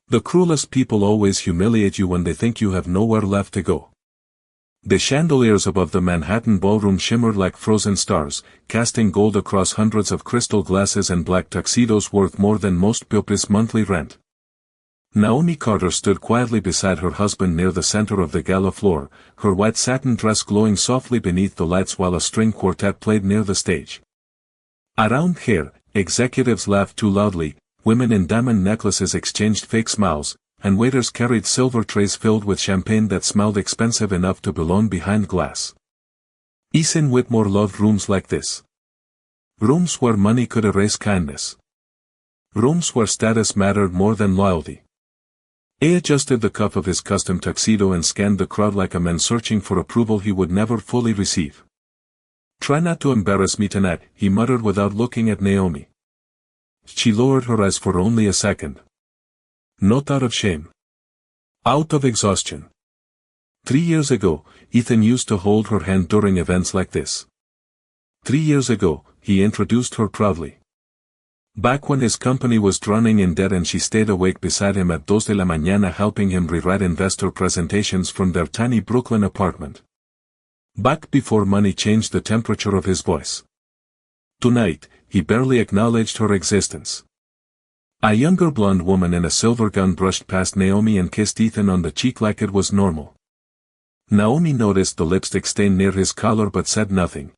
The cruelest people always humiliate you when they think you have nowhere left to go. The chandeliers above the Manhattan ballroom shimmered like frozen stars, casting gold across hundreds of crystal glasses and black tuxedos worth more than most pupils' monthly rent. Naomi Carter stood quietly beside her husband near the center of the gala floor, her white satin dress glowing softly beneath the lights while a string quartet played near the stage. Around here, executives laughed too loudly, women in diamond necklaces exchanged fake smiles, and waiters carried silver trays filled with champagne that smelled expensive enough to belong behind glass. Ethan Whitmore loved rooms like this. Rooms where money could erase kindness. Rooms where status mattered more than loyalty. He adjusted the cuff of his custom tuxedo and scanned the crowd like a man searching for approval he would never fully receive. "Try not to embarrass me tonight," he muttered without looking at Naomi. She lowered her eyes for only a second. Not out of shame. Out of exhaustion. 3 years ago, Ethan used to hold her hand during events like this. 3 years ago, he introduced her proudly. Back when his company was drowning in debt and she stayed awake beside him at 2 de la mañana helping him rewrite investor presentations from their tiny Brooklyn apartment. Back before money changed the temperature of his voice. Tonight, he barely acknowledged her existence. A younger blonde woman in a silver gown brushed past Naomi and kissed Ethan on the cheek like it was normal. Naomi noticed the lipstick stain near his collar but said nothing.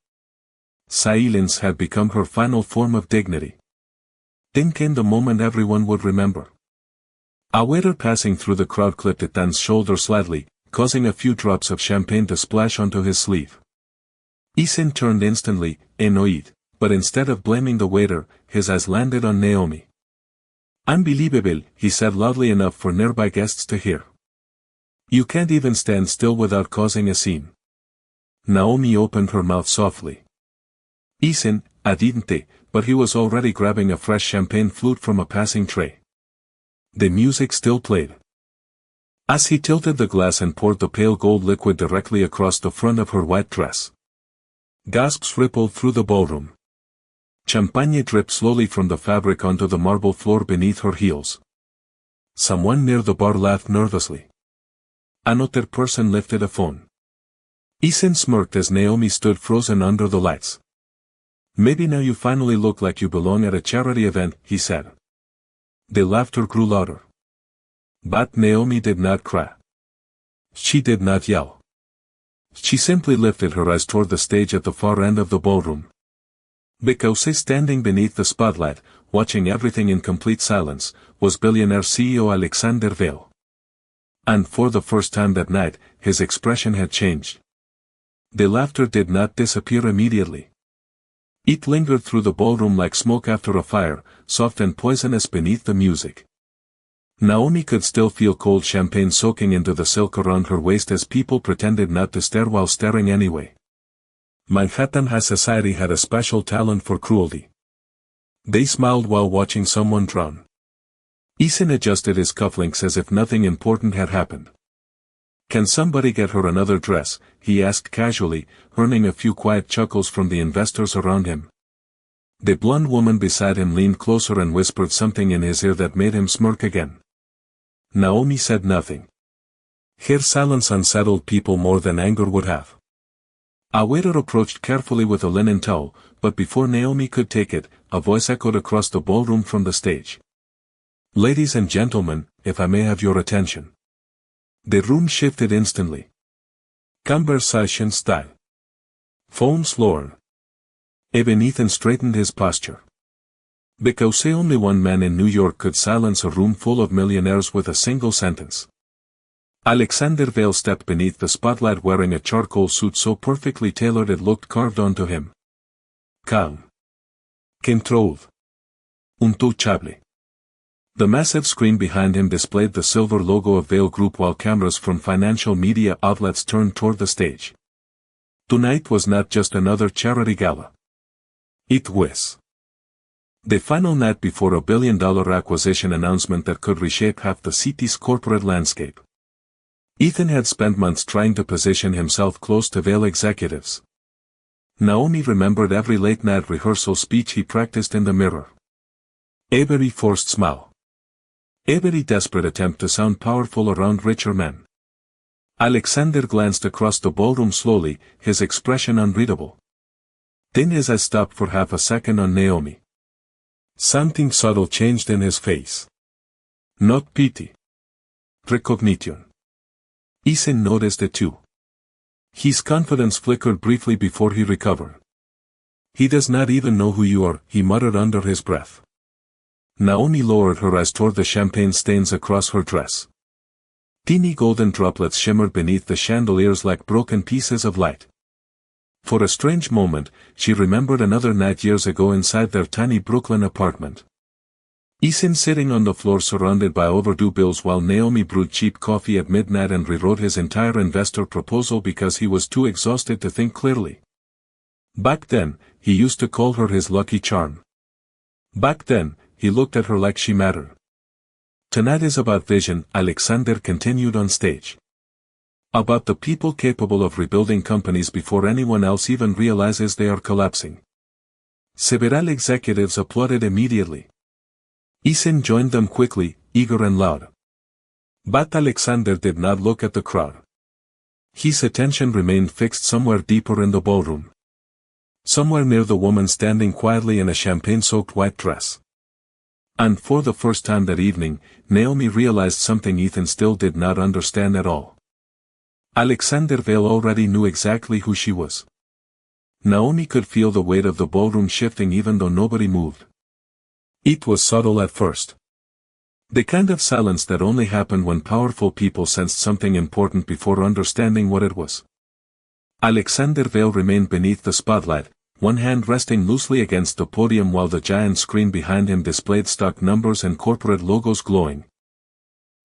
Silence had become her final form of dignity. Then came the moment everyone would remember. A waiter passing through the crowd clipped Ethan's shoulder slightly, causing a few drops of champagne to splash onto his sleeve. Ethan turned instantly, annoyed, but instead of blaming the waiter, his eyes landed on Naomi. "Unbelievable," he said loudly enough for nearby guests to hear. "You can't even stand still without causing a scene." Naomi opened her mouth softly. Ethan, I didn't, but he was already grabbing a fresh champagne flute from a passing tray. The music still played. As he tilted the glass and poured the pale gold liquid directly across the front of her white dress. Gasps rippled through the ballroom. Champagne dripped slowly from the fabric onto the marble floor beneath her heels. Someone near the bar laughed nervously. Another person lifted a phone. Ethan smirked as Naomi stood frozen under the lights. "Maybe now you finally look like you belong at a charity event," he said. The laughter grew louder. But Naomi did not cry. She did not yell. She simply lifted her eyes toward the stage at the far end of the ballroom. Because standing beneath the spotlight, watching everything in complete silence, was billionaire CEO Alexander Vail. And for the first time that night, his expression had changed. The laughter did not disappear immediately. It lingered through the ballroom like smoke after a fire, soft and poisonous beneath the music. Naomi could still feel cold champagne soaking into the silk around her waist as people pretended not to stare while staring anyway. Manhattan High Society had a special talent for cruelty. They smiled while watching someone drown. Ethan adjusted his cufflinks as if nothing important had happened. "Can somebody get her another dress?" he asked casually, earning a few quiet chuckles from the investors around him. The blonde woman beside him leaned closer and whispered something in his ear that made him smirk again. Naomi said nothing. Her silence unsettled people more than anger would have. A waiter approached carefully with a linen towel, but before Naomi could take it, a voice echoed across the ballroom from the stage. "Ladies and gentlemen, if I may have your attention." The room shifted instantly. Conversation style. Phone slower. Even Ethan straightened his posture. Because only one man in New York could silence a room full of millionaires with a single sentence. Alexander Vail stepped beneath the spotlight wearing a charcoal suit so perfectly tailored it looked carved onto him. Calm. Controlled. Untouchable. The massive screen behind him displayed the silver logo of Vail Group while cameras from financial media outlets turned toward the stage. Tonight was not just another charity gala. It was the final night before a billion-dollar acquisition announcement that could reshape half the city's corporate landscape. Ethan had spent months trying to position himself close to Vail executives. Naomi remembered every late-night rehearsal speech he practiced in the mirror. Every forced smile. Every desperate attempt to sound powerful around richer men. Alexander glanced across the ballroom slowly, his expression unreadable. Then his eyes stopped for half a second on Naomi. Something subtle changed in his face. Not pity. Recognition. Ethan noticed it too. His confidence flickered briefly before he recovered. He does not even know who you are, he muttered under his breath. Naomi lowered her eyes toward the champagne stains across her dress. Teeny golden droplets shimmered beneath the chandeliers like broken pieces of light. For a strange moment, she remembered another night years ago inside their tiny Brooklyn apartment. Ethan sitting on the floor surrounded by overdue bills while Naomi brewed cheap coffee at midnight and rewrote his entire investor proposal because he was too exhausted to think clearly. Back then, he used to call her his lucky charm. Back then, he looked at her like she mattered. Tonight is about vision, Alexander continued on stage. About the people capable of rebuilding companies before anyone else even realizes they are collapsing. Several executives applauded immediately. Ethan joined them quickly, eager and loud. But Alexander did not look at the crowd. His attention remained fixed somewhere deeper in the ballroom. Somewhere near the woman standing quietly in a champagne-soaked white dress. And for the first time that evening, Naomi realized something Ethan still did not understand at all. Alexander Vale already knew exactly who she was. Naomi could feel the weight of the ballroom shifting even though nobody moved. It was subtle at first. The kind of silence that only happened when powerful people sensed something important before understanding what it was. Alexander Vale remained beneath the spotlight, one hand resting loosely against the podium while the giant screen behind him displayed stock numbers and corporate logos glowing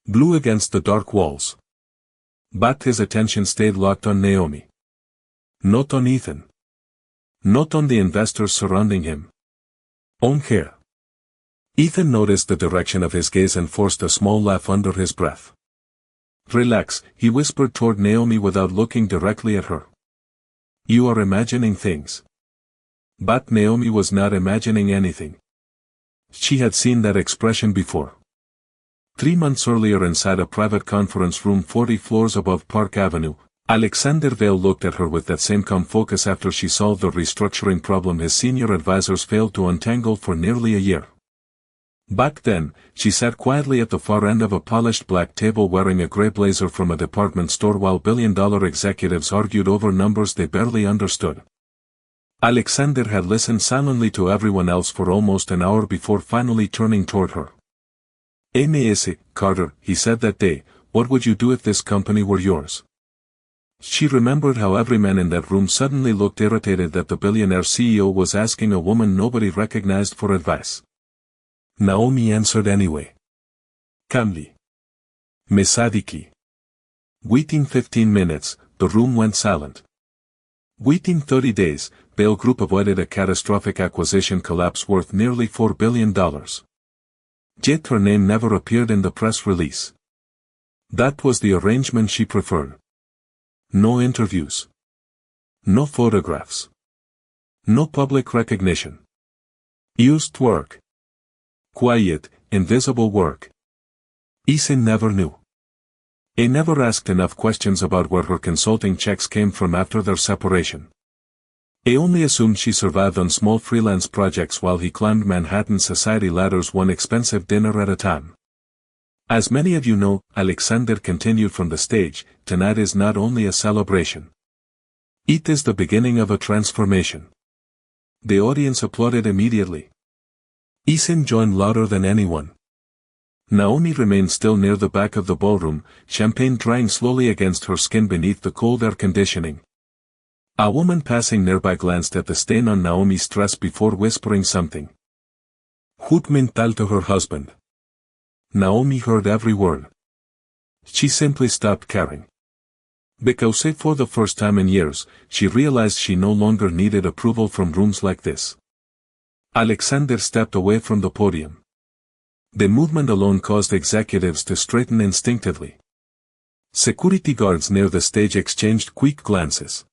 blue against the dark walls. But his attention stayed locked on Naomi. Not on Ethan. Not on the investors surrounding him. On her. Ethan noticed the direction of his gaze and forced a small laugh under his breath. Relax, he whispered toward Naomi without looking directly at her. You are imagining things. But Naomi was not imagining anything. She had seen that expression before. 3 months earlier inside a private conference room 40 floors above Park Avenue, Alexander Vale looked at her with that same calm focus after she solved the restructuring problem his senior advisors failed to untangle for nearly a year. Back then, she sat quietly at the far end of a polished black table wearing a gray blazer from a department store while billion-dollar executives argued over numbers they barely understood. Alexander had listened silently to everyone else for almost an hour before finally turning toward her. "Ms. Carter," he said that day, "what would you do if this company were yours?" She remembered how every man in that room suddenly looked irritated that the billionaire CEO was asking a woman nobody recognized for advice. Naomi answered anyway. Calmly. Mesadiki. Waiting 15 minutes, the room went silent. Waiting 30 days, Bale Group avoided a catastrophic acquisition collapse worth nearly $4 billion. Yet her name never appeared in the press release. That was the arrangement she preferred. No interviews. No photographs. No public recognition. Used work. Quiet, invisible work. Ethan never knew. He never asked enough questions about where her consulting checks came from after their separation. He only assumed she survived on small freelance projects while he climbed Manhattan society ladders one expensive dinner at a time. As many of you know, Alexander continued from the stage, tonight is not only a celebration. It is the beginning of a transformation. The audience applauded immediately. Ethan joined louder than anyone. Naomi remained still near the back of the ballroom, champagne drying slowly against her skin beneath the cold air conditioning. A woman passing nearby glanced at the stain on Naomi's dress before whispering something. Hood mental to her husband. Naomi heard every word. She simply stopped caring. Because for the first time in years, she realized she no longer needed approval from rooms like this. Alexander stepped away from the podium. The movement alone caused executives to straighten instinctively. Security guards near the stage exchanged quick glances.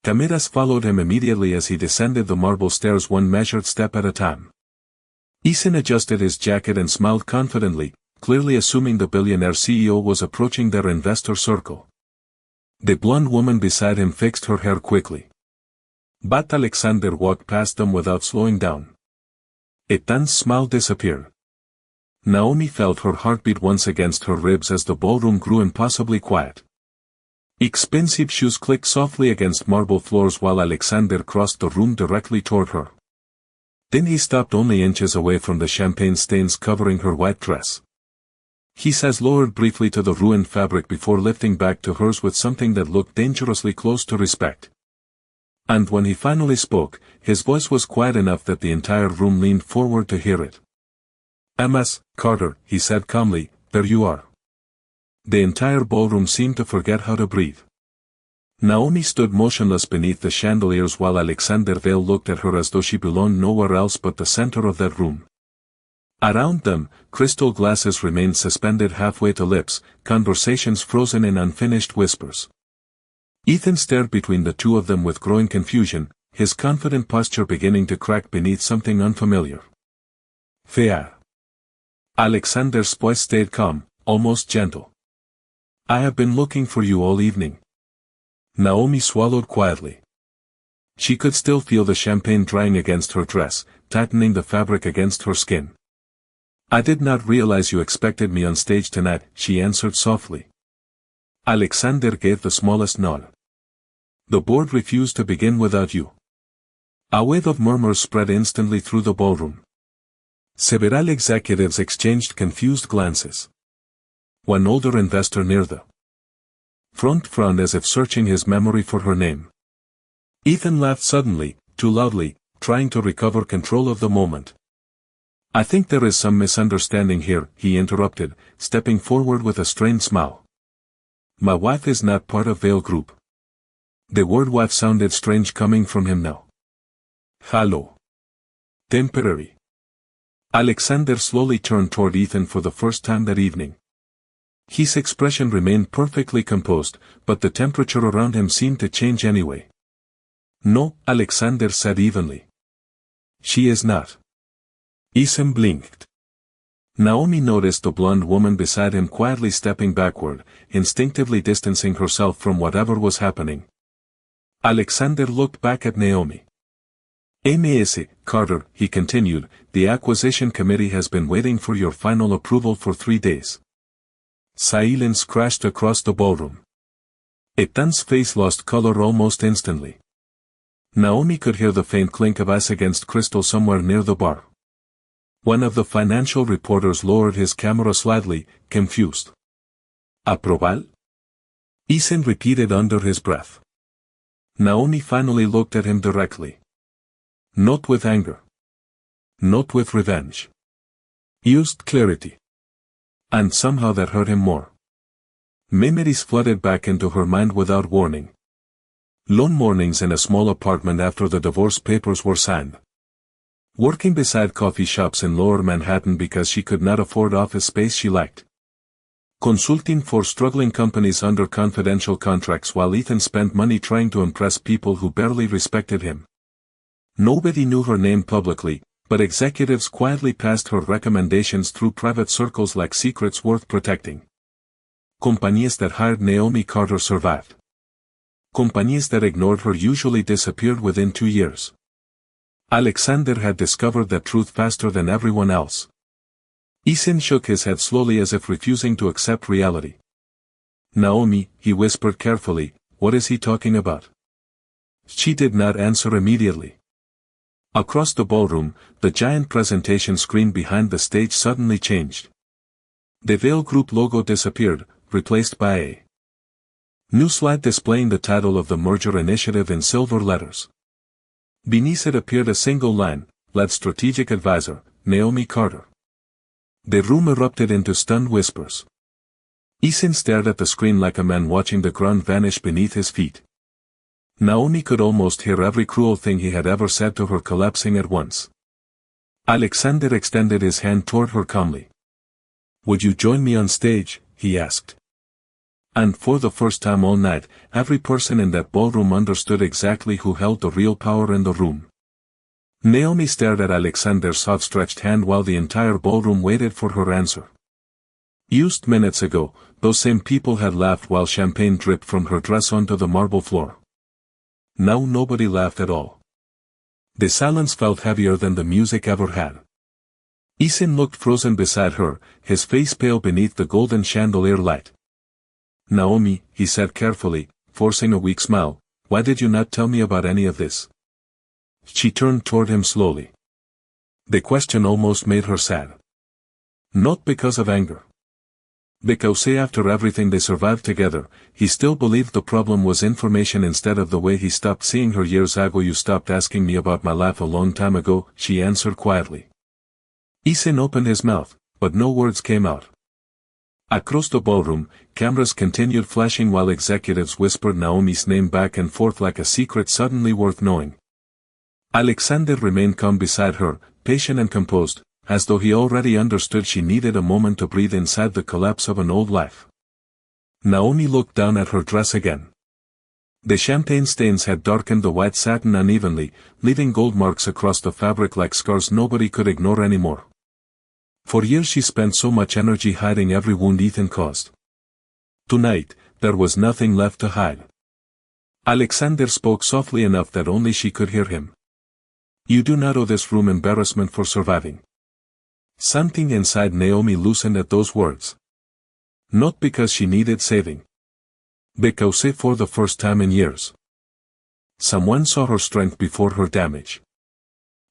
Cameras followed him immediately as he descended the marble stairs one measured step at a time. Ethan adjusted his jacket and smiled confidently, clearly assuming the billionaire CEO was approaching their investor circle. The blonde woman beside him fixed her hair quickly. But Alexander walked past them without slowing down. A tense smile disappeared. Naomi felt her heartbeat once against her ribs as the ballroom grew impossibly quiet. Expensive shoes clicked softly against marble floors while Alexander crossed the room directly toward her. Then he stopped only inches away from the champagne stains covering her white dress. His eyes lowered briefly to the ruined fabric before lifting back to hers with something that looked dangerously close to respect. And when he finally spoke, his voice was quiet enough that the entire room leaned forward to hear it. "MS, Carter," he said calmly, "there you are." The entire ballroom seemed to forget how to breathe. Naomi stood motionless beneath the chandeliers while Alexander Vale looked at her as though she belonged nowhere else but the center of that room. Around them, crystal glasses remained suspended halfway to lips, conversations frozen in unfinished whispers. Ethan stared between the two of them with growing confusion, his confident posture beginning to crack beneath something unfamiliar. "Fair." Alexander's voice stayed calm, almost gentle. "I have been looking for you all evening." Naomi swallowed quietly. She could still feel the champagne drying against her dress, tightening the fabric against her skin. "I did not realize you expected me on stage tonight," she answered softly. Alexander gave the smallest nod. "The board refused to begin without you." A wave of murmurs spread instantly through the ballroom. Several executives exchanged confused glances. One older investor near the front frowned as if searching his memory for her name. Ethan laughed suddenly, too loudly, trying to recover control of the moment. "I think there is some misunderstanding here," he interrupted, stepping forward with a strained smile. "My wife is not part of Vale Group." The word wife sounded strange coming from him now. "Hello. Temporary." Alexander slowly turned toward Ethan for the first time that evening. His expression remained perfectly composed, but the temperature around him seemed to change anyway. "No," Alexander said evenly. "She is not." Ethan blinked. Naomi noticed the blonde woman beside him quietly stepping backward, instinctively distancing herself from whatever was happening. Alexander looked back at Naomi. "MS, Carter," he continued, "the acquisition committee has been waiting for your final approval for 3 days." Silence crashed across the ballroom. A tense face lost color almost instantly. Naomi could hear the faint clink of ice against crystal somewhere near the bar. One of the financial reporters lowered his camera slightly, confused. "Approval?" Ethan repeated under his breath. Naomi finally looked at him directly. Not with anger. Not with revenge. Used clarity. And somehow that hurt him more. Memories flooded back into her mind without warning. Lone mornings in a small apartment after the divorce papers were signed. Working beside coffee shops in Lower Manhattan because she could not afford office space she lacked. Consulting for struggling companies under confidential contracts while Ethan spent money trying to impress people who barely respected him. Nobody knew her name publicly, but executives quietly passed her recommendations through private circles like secrets worth protecting. Companies that hired Naomi Carter survived. Companies that ignored her usually disappeared within 2 years. Alexander had discovered that truth faster than everyone else. Ethan shook his head slowly as if refusing to accept reality. "Naomi," he whispered carefully, "what is he talking about?" She did not answer immediately. Across the ballroom, the giant presentation screen behind the stage suddenly changed. The Vale Group logo disappeared, replaced by a new slide displaying the title of the merger initiative in silver letters. Beneath it appeared a single line, "Lead Strategic Advisor, Naomi Carter." The room erupted into stunned whispers. Ethan stared at the screen like a man watching the ground vanish beneath his feet. Naomi could almost hear every cruel thing he had ever said to her collapsing at once. Alexander extended his hand toward her calmly. "Would you join me on stage?" he asked. And for the first time all night, every person in that ballroom understood exactly who held the real power in the room. Naomi stared at Alexander's outstretched hand while the entire ballroom waited for her answer. Used minutes ago, those same people had laughed while champagne dripped from her dress onto the marble floor. Now nobody laughed at all. The silence felt heavier than the music ever had. Isin looked frozen beside her, his face pale beneath the golden chandelier light. "Naomi," he said carefully, forcing a weak smile, "why did you not tell me about any of this?" She turned toward him slowly. The question almost made her sad. Not because of anger. Because after everything they survived together, he still believed the problem was information instead of the way he stopped seeing her years ago. "You stopped asking me about my life a long time ago," she answered quietly. Isin opened his mouth, but no words came out. Across the ballroom, cameras continued flashing while executives whispered Naomi's name back and forth like a secret suddenly worth knowing. Alexander remained calm beside her, patient and composed, as though he already understood she needed a moment to breathe inside the collapse of an old life. Naomi looked down at her dress again. The champagne stains had darkened the white satin unevenly, leaving gold marks across the fabric like scars nobody could ignore anymore. For years she spent so much energy hiding every wound Ethan caused. Tonight, there was nothing left to hide. Alexander spoke softly enough that only she could hear him. "You do not owe this room embarrassment for surviving." Something inside Naomi loosened at those words. Not because she needed saving. Because for the first time in years, someone saw her strength before her damage.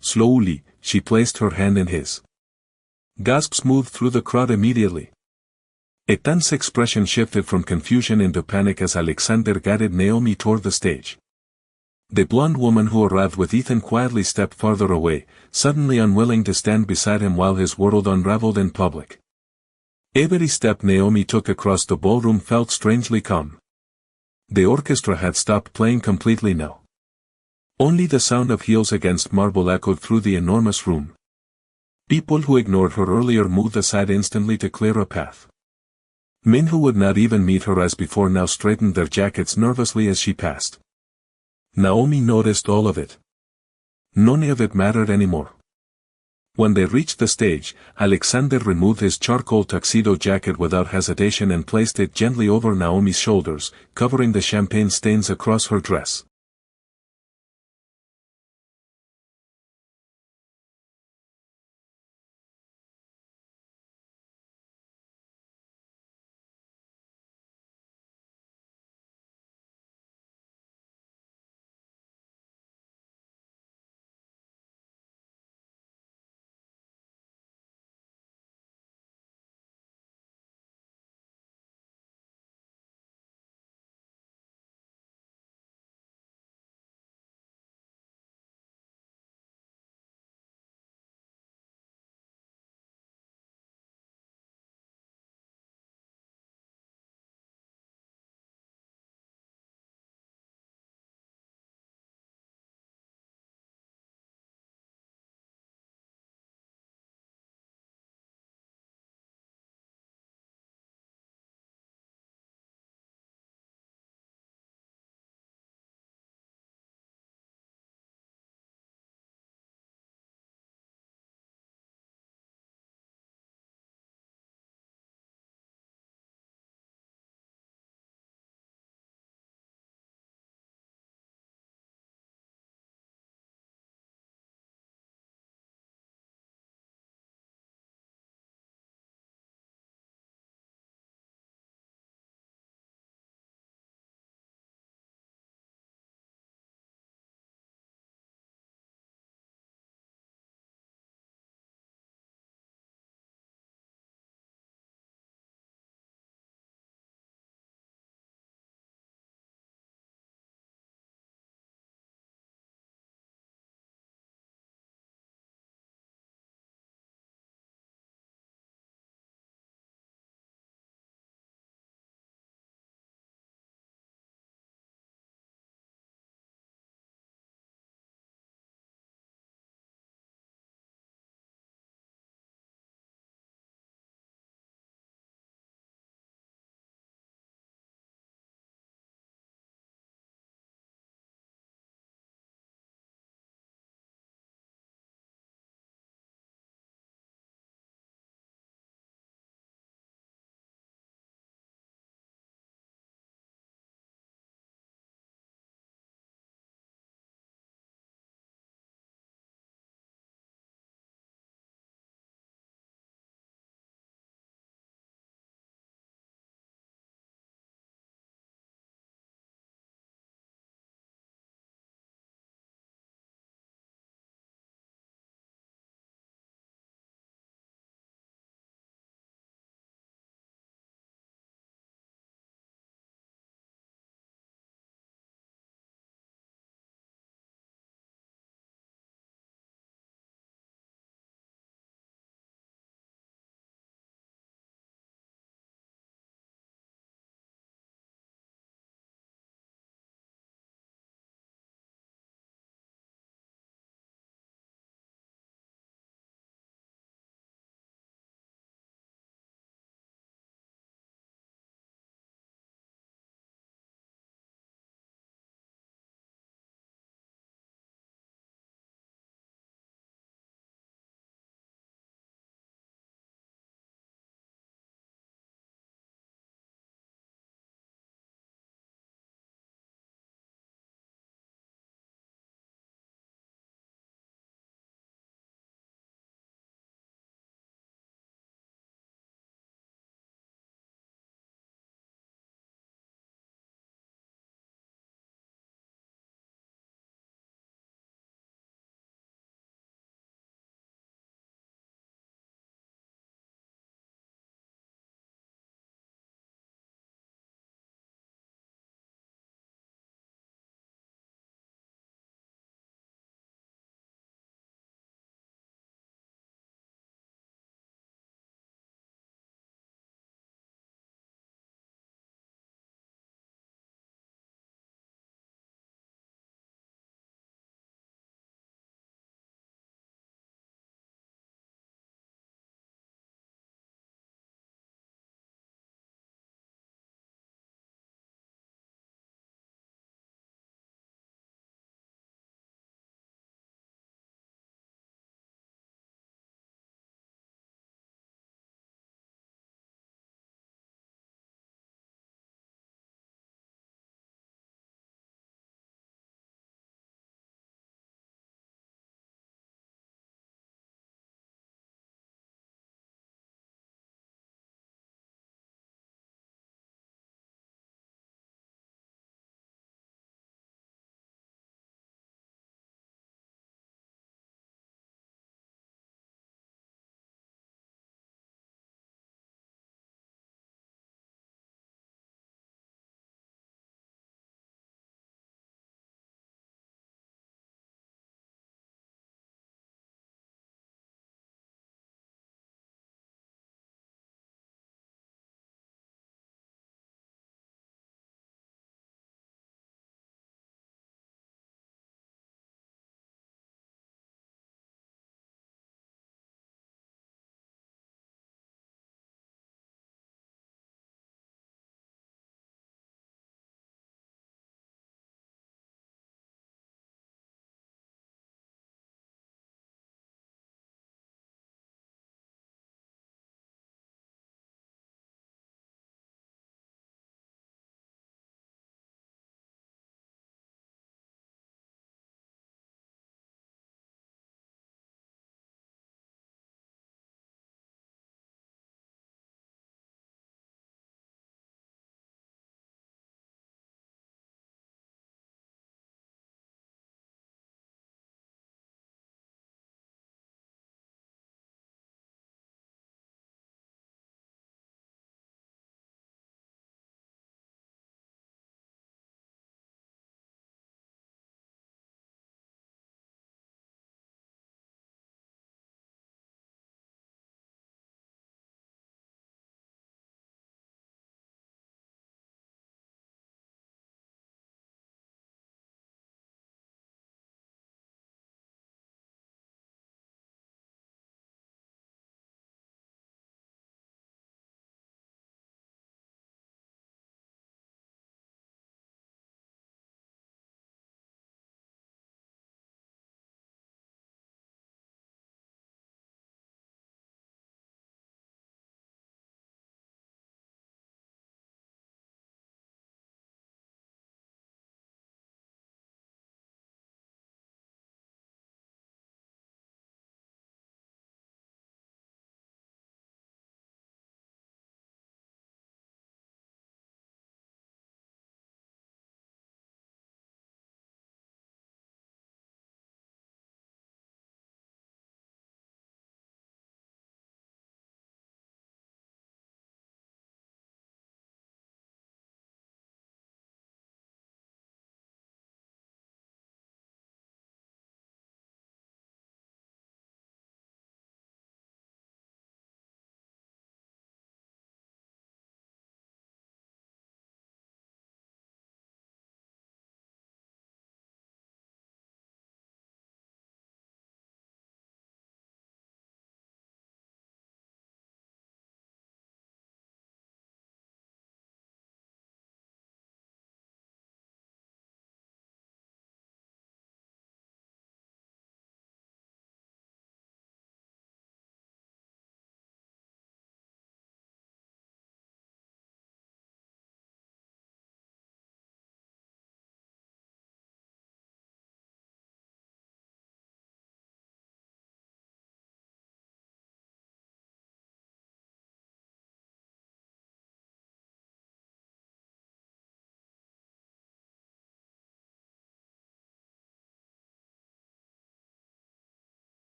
Slowly, she placed her hand in his. Gasps moved through the crowd immediately. A tense expression shifted from confusion into panic as Alexander guided Naomi toward the stage. The blonde woman who arrived with Ethan quietly stepped farther away, suddenly unwilling to stand beside him while his world unraveled in public. Every step Naomi took across the ballroom felt strangely calm. The orchestra had stopped playing completely now. Only the sound of heels against marble echoed through the enormous room. People who ignored her earlier moved aside instantly to clear a path. Men who would not even meet her as before now straightened their jackets nervously as she passed. Naomi noticed all of it. None of it mattered anymore. When they reached the stage, Alexander removed his charcoal tuxedo jacket without hesitation and placed it gently over Naomi's shoulders, covering the champagne stains across her dress.